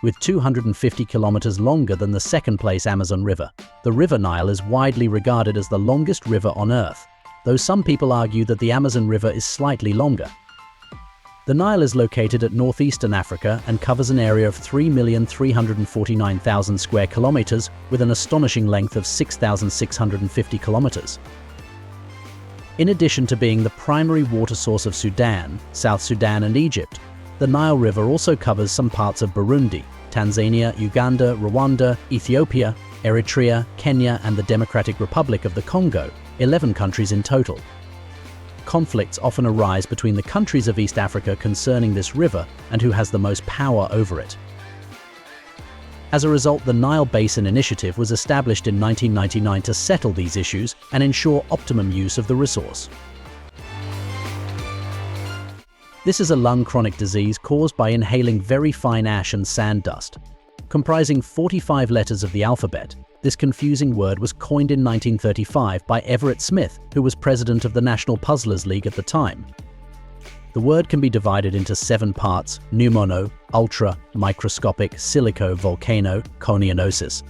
with 250 kilometers longer than the second-place Amazon River. The River Nile is widely regarded as the longest river on Earth, though some people argue that the Amazon River is slightly longer. The Nile is located at northeastern Africa and covers an area of 3,349,000 square kilometers with an astonishing length of 6,650 kilometers. In addition to being the primary water source of Sudan, South Sudan and Egypt, the Nile River also covers some parts of Burundi, Tanzania, Uganda, Rwanda, Ethiopia, Eritrea, Kenya and the Democratic Republic of the Congo, 11 countries in total. Conflicts often arise between the countries of East Africa concerning this river and who has the most power over it. As a result, the Nile Basin Initiative was established in 1999 to settle these issues and ensure optimum use of the resource. This is a lung chronic disease caused by inhaling very fine ash and sand dust. Comprising 45 letters of the alphabet, this confusing word was coined in 1935 by Everett Smith, who was president of the National Puzzlers League at the time. The word can be divided into 7 parts: pneumono, ultra, microscopic, silico, volcano, conionosis.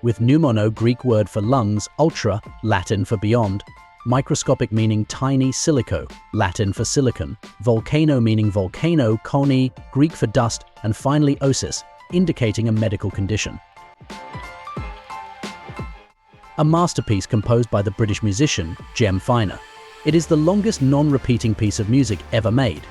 With pneumono, Greek word for lungs, ultra, Latin for beyond, microscopic meaning tiny, silico, Latin for silicon, volcano meaning volcano, coni, Greek for dust, and finally osis, indicating a medical condition. A masterpiece composed by the British musician Jem Finer. It is the longest non-repeating piece of music ever made.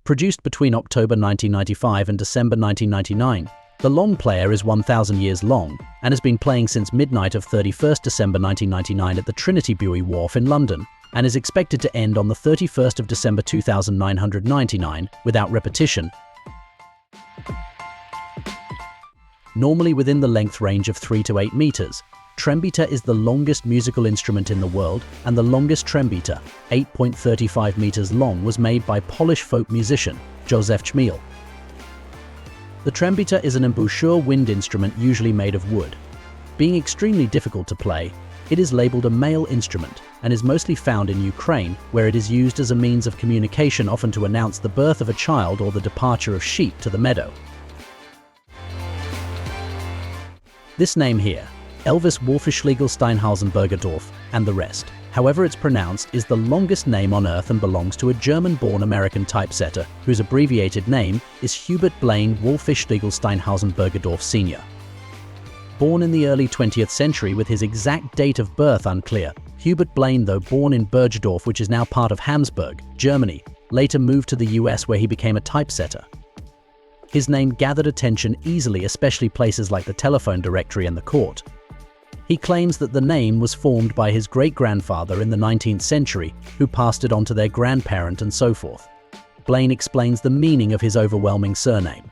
Produced between October 1995 and December 1999, the long player is 1,000 years long and has been playing since midnight of 31st December 1999 at the Trinity Buoy Wharf in London and is expected to end on the 31st of December 2999 without repetition, normally within the length range of 3 to 8 meters. Trembita is the longest musical instrument in the world, and the longest trembita, 8.35 meters long, was made by Polish folk musician Józef Chmiel. The trembita is an embouchure wind instrument usually made of wood. Being extremely difficult to play, it is labeled a male instrument and is mostly found in Ukraine, where it is used as a means of communication, often to announce the birth of a child or the departure of sheep to the meadow. This name here, Elvis Wolfischlegel Steinhausen Bergedorf, and the rest, however it's pronounced, is the longest name on Earth and belongs to a German-born American typesetter whose abbreviated name is Hubert Blaine Wolfischlegel Steinhausen Bergedorf Sr. Born in the early 20th century with his exact date of birth unclear, Hubert Blaine, though born in Bergedorf, which is now part of Habsburg, Germany, later moved to the US where he became a typesetter. His name gathered attention easily, especially places like the telephone directory and the court. He claims that the name was formed by his great-grandfather in the 19th century, who passed it on to their grandparent and so forth. Blaine explains the meaning of his overwhelming surname.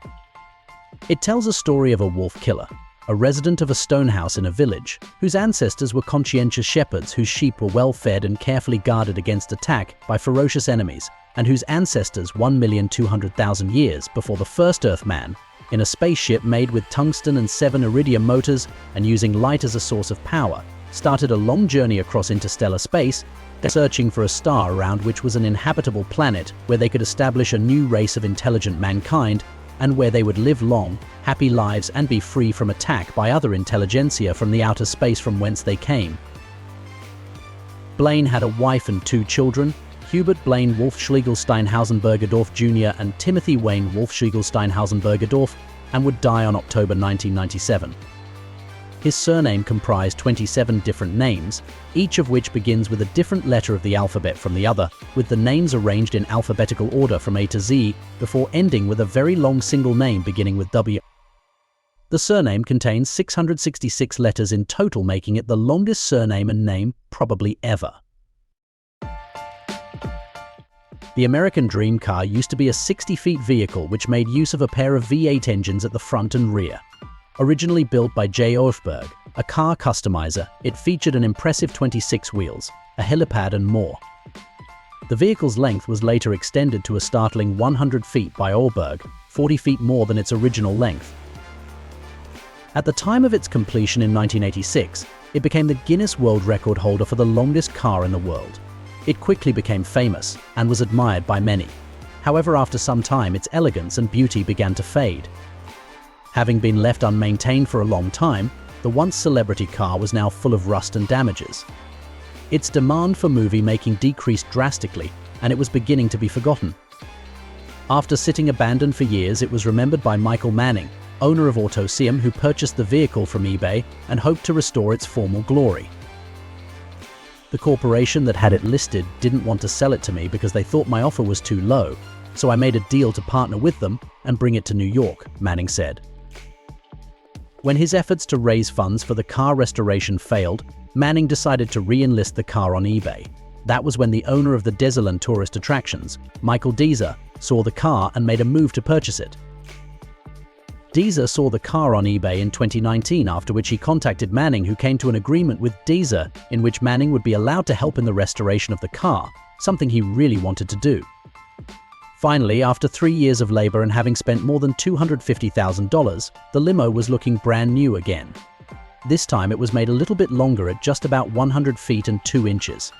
It tells a story of a wolf killer, a resident of a stone house in a village, whose ancestors were conscientious shepherds whose sheep were well fed and carefully guarded against attack by ferocious enemies, and whose ancestors 1,200,000 years before the first Earthman, in a spaceship made with tungsten and 7 iridium motors and using light as a source of power, started a long journey across interstellar space, searching for a star around which was an inhabitable planet where they could establish a new race of intelligent mankind and where they would live long, happy lives and be free from attack by other intelligentsia from the outer space from whence they came. Blaine had a wife and 2 children, Hubert Blaine Wolfschlegel Steinhausen Bergedorf Jr. and Timothy Wayne Wolfschlegel Steinhausen Bergedorf, and would die on October 1997. His surname comprised 27 different names, each of which begins with a different letter of the alphabet from the other, with the names arranged in alphabetical order from A to Z, before ending with a very long single name beginning with W. The surname contains 666 letters in total, making it the longest surname and name probably ever. The American Dream car used to be a 60-feet vehicle which made use of a pair of V8 engines at the front and rear. Originally built by J. Ofberg, a car customizer, it featured an impressive 26 wheels, a helipad and more. The vehicle's length was later extended to a startling 100 feet by Ofberg, 40 feet more than its original length. At the time of its completion in 1986, it became the Guinness World Record holder for the longest car in the world. It quickly became famous and was admired by many. However, after some time, its elegance and beauty began to fade. Having been left unmaintained for a long time, the once celebrity car was now full of rust and damages. Its demand for movie making decreased drastically, and it was beginning to be forgotten. After sitting abandoned for years, it was remembered by Michael Manning, owner of Autoseum, who purchased the vehicle from eBay and hoped to restore its former glory. The corporation that had it listed didn't want to sell it to me because they thought my offer was too low, so I made a deal to partner with them and bring it to New York, Manning said. When his efforts to raise funds for the car restoration failed, Manning decided to re-enlist the car on eBay. That was when the owner of the Desiland tourist attractions, Michael Deezer, saw the car and made a move to purchase it. Deezer saw the car on eBay in 2019, after which he contacted Manning, who came to an agreement with Deezer in which Manning would be allowed to help in the restoration of the car, something he really wanted to do. Finally, after 3 years of labor and having spent more than $250,000, the limo was looking brand new again. This time it was made a little bit longer at just about 100 feet and 2 inches.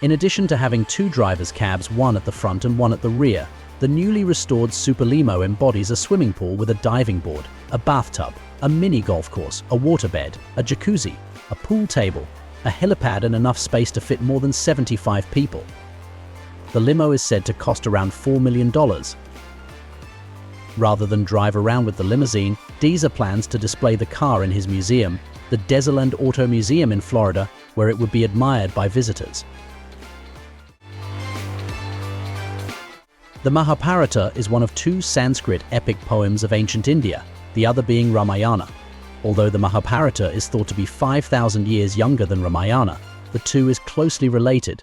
In addition to having 2 driver's cabs, one at the front and one at the rear, the newly restored Super Limo embodies a swimming pool with a diving board, a bathtub, a mini golf course, a waterbed, a jacuzzi, a pool table, a helipad and enough space to fit more than 75 people. The limo is said to cost around $4 million. Rather than drive around with the limousine, Deezer plans to display the car in his museum, the Desiland Auto Museum in Florida, where it would be admired by visitors. The Mahabharata is one of 2 Sanskrit epic poems of ancient India, the other being Ramayana. Although the Mahabharata is thought to be 5,000 years younger than Ramayana, the two is closely related.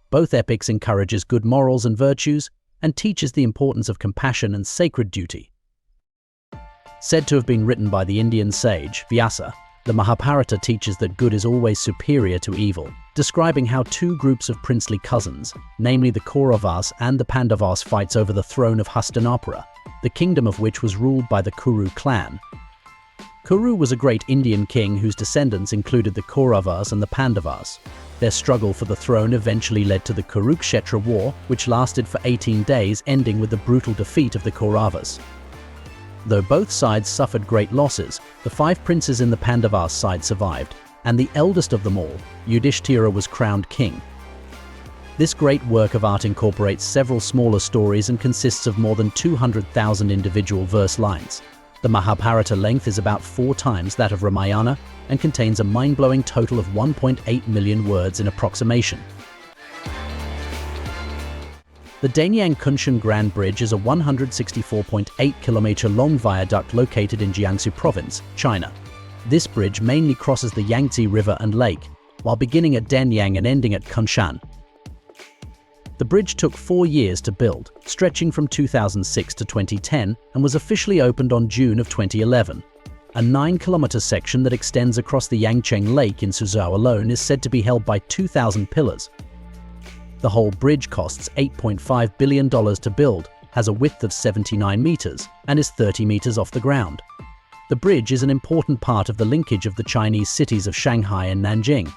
Both epics encourages good morals and virtues and teaches the importance of compassion and sacred duty. Said to have been written by the Indian sage Vyasa, the Mahabharata teaches that good is always superior to evil, describing how 2 groups of princely cousins, namely the Kauravas and the Pandavas, fights over the throne of Hastinapura, the kingdom of which was ruled by the Kuru clan. Kuru was a great Indian king whose descendants included the Kauravas and the Pandavas. Their struggle for the throne eventually led to the Kurukshetra War, which lasted for 18 days, ending with the brutal defeat of the Kauravas. Though both sides suffered great losses, the 5 princes in the Pandavas side survived, and the eldest of them all, Yudhishthira, was crowned king. This great work of art incorporates several smaller stories and consists of more than 200,000 individual verse lines. The Mahabharata length is about 4 times that of Ramayana and contains a mind-blowing total of 1.8 million words in approximation. The Danyang Kunshan Grand Bridge is a 164.8-kilometer long viaduct located in Jiangsu Province, China. This bridge mainly crosses the Yangtze River and lake, while beginning at Danyang and ending at Kunshan. The bridge took 4 years to build, stretching from 2006 to 2010, and was officially opened on June of 2011. A 9-kilometer section that extends across the Yangcheng Lake in Suzhou alone is said to be held by 2,000 pillars. The whole bridge costs $8.5 billion to build, has a width of 79 meters, and is 30 meters off the ground. The bridge is an important part of the linkage of the Chinese cities of Shanghai and Nanjing,